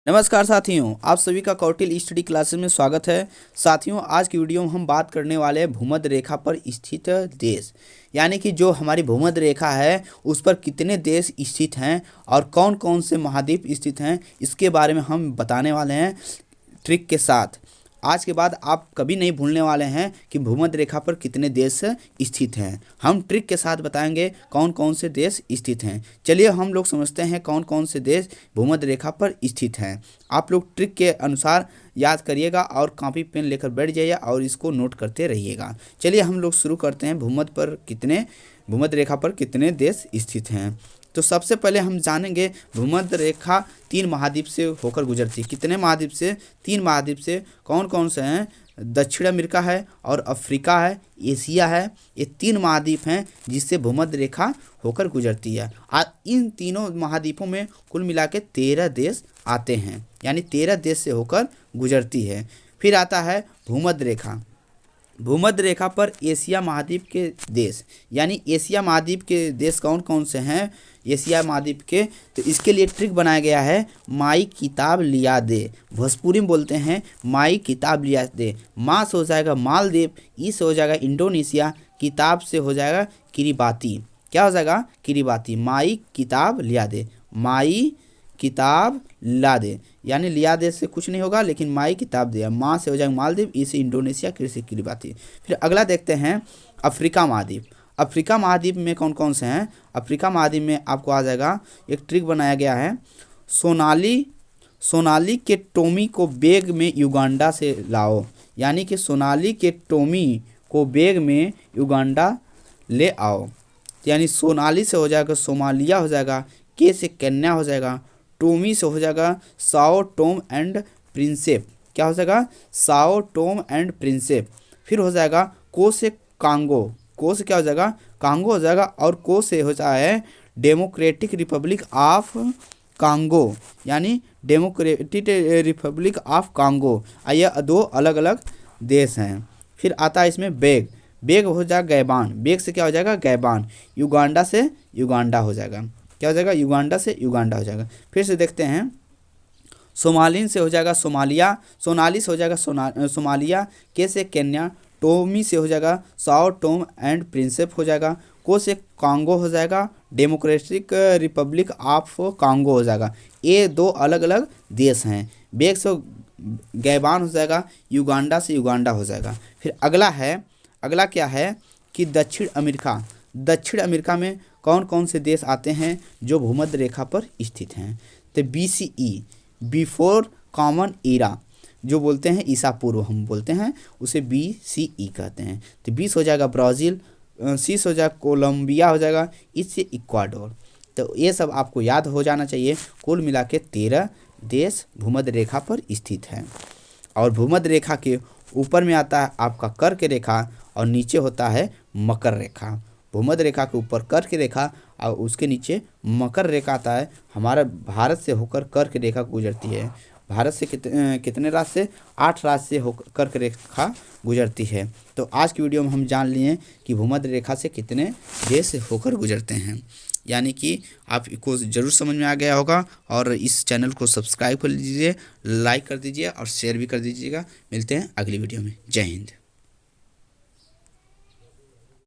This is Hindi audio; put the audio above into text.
नमस्कार साथियों, आप सभी का कौटिल्य स्टडी क्लासेस में स्वागत है। साथियों, आज की वीडियो में हम बात करने वाले हैं भूमध्य रेखा पर स्थित देश, यानी कि जो हमारी भूमध्य रेखा है उस पर कितने देश स्थित हैं और कौन कौन से महाद्वीप स्थित हैं, इसके बारे में हम बताने वाले हैं ट्रिक के साथ। आज के बाद आप कभी नहीं भूलने वाले हैं कि भूमध्य रेखा पर कितने देश स्थित हैं। हम ट्रिक के साथ बताएंगे कौन कौन से देश स्थित हैं। चलिए हम लोग समझते हैं कौन कौन से देश भूमध्य रेखा पर स्थित हैं। आप लोग ट्रिक के अनुसार याद करिएगा और कॉपी पेन लेकर बैठ जाइए और इसको नोट करते रहिएगा। चलिए हम लोग शुरू करते हैं भूमध्य रेखा पर कितने देश स्थित हैं। तो सबसे पहले हम जानेंगे भूमध्य रेखा 3 महाद्वीप से होकर गुजरती है। कितने महाद्वीप से? 3 महाद्वीप से। कौन कौन से हैं? दक्षिण अमेरिका है और अफ्रीका है, एशिया है। ये 3 महाद्वीप हैं जिससे भूमध्य रेखा होकर गुजरती है। इन तीनों महाद्वीपों में कुल मिला के 13 देश आते हैं, यानी 13 देश से होकर गुजरती है। फिर आता है भूमध्य रेखा। भूमध्य रेखा पर एशिया महाद्वीप के देश, यानी एशिया महाद्वीप के देश कौन कौन से हैं एशिया महाद्वीप के? तो इसके लिए ट्रिक बनाया गया है, माई किताब लिया दे। भोजपुरी में बोलते हैं माई किताब लिया दे। माँ से हो जाएगा मालदीव, ई से हो जाएगा इंडोनेशिया, किताब से हो जाएगा किरिबाती। क्या हो जाएगा? किरिबाती। माई किताब लिया दे, माई किताब ला दे, यानी लिया दे से कुछ नहीं होगा, लेकिन माई किताब दिया। माँ से हो जाएगा मालदीव, ई से इंडोनेशिया, किरिबाती। फिर अगला देखते हैं अफ्रीका महाद्वीप। अफ्रीका महाद्वीप में कौन कौन से हैं? अफ्रीका महाद्वीप में आपको आ जाएगा, एक ट्रिक बनाया गया है, सोनाली के टोमी को बैग में युगांडा से लाओ, यानी कि सोनाली के टोमी को बैग में युगांडा ले आओ। यानी सोनाली से हो जाएगा सोमालिया हो जाएगा, के से केन्या हो जाएगा, टोमी से हो जाएगा साओ टोम एंड प्रिंसेप। क्या हो जाएगा? Sao Tomé and Prinsep. फिर हो जाएगा को से कांगो, को से क्या हो जाएगा? कांगो हो जाएगा, और को से हो जाए डेमोक्रेटिक रिपब्लिक ऑफ कांगो, यानी डेमोक्रेटिक रिपब्लिक ऑफ कांगो। ये 2 अलग अलग देश हैं। फिर आता है इसमें बैग। बैग हो जाएगा गैबान, बैग से क्या हो जाएगा? गैबान। युगांडा से युगांडा हो जाएगा। क्या हो जाएगा? युगांडा से युगांडा हो जाएगा। फिर से देखते हैं, सोमालिन से हो जाएगा सोमालिया, सोनाली से हो जाएगा सोमालिया, के से केन्या, टोमी से हो जाएगा साओ टोम एंड प्रिंसेप हो जाएगा, को से कांगो हो जाएगा, डेमोक्रेटिक रिपब्लिक ऑफ कांगो हो जाएगा। ये 2 अलग अलग देश हैं। बैग से गैबान हो जाएगा, युगांडा से युगांडा हो जाएगा। फिर अगला क्या है कि दक्षिण अमेरिका। दक्षिण अमेरिका में कौन कौन से देश आते हैं जो भूमध्य रेखा पर स्थित हैं? तो BCE, बिफोर कॉमन ईरा, जो बोलते हैं ईसा पूर्व हम बोलते हैं, उसे BCE कहते हैं। तो 20 हो जाएगा ब्राज़ील, 30 हो जाएगा कोलंबिया हो जाएगा, इससे इक्वाडोर। तो ये सब आपको याद हो जाना चाहिए। कुल मिला के 13 देश भूमध्य रेखा पर स्थित हैं। और भूमध्य रेखा के ऊपर में आता है आपका कर्क रेखा और नीचे होता है मकर रेखा। भूमध्य रेखा के ऊपर कर्क रेखा और उसके नीचे मकर रेखा आता है। हमारा भारत से होकर कर्क रेखा गुजरती है। भारत से कितने राज्य से? 8 राज्य से होकर कर्क रेखा गुजरती है। तो आज की वीडियो में हम जान लिए कि भूमध्य रेखा से कितने देश होकर गुजरते हैं, यानी कि आपको ज़रूर समझ में आ गया होगा। और इस चैनल को सब्सक्राइब कर लीजिए, लाइक कर दीजिए और शेयर भी कर दीजिएगा। मिलते हैं अगली वीडियो में। जय हिंद।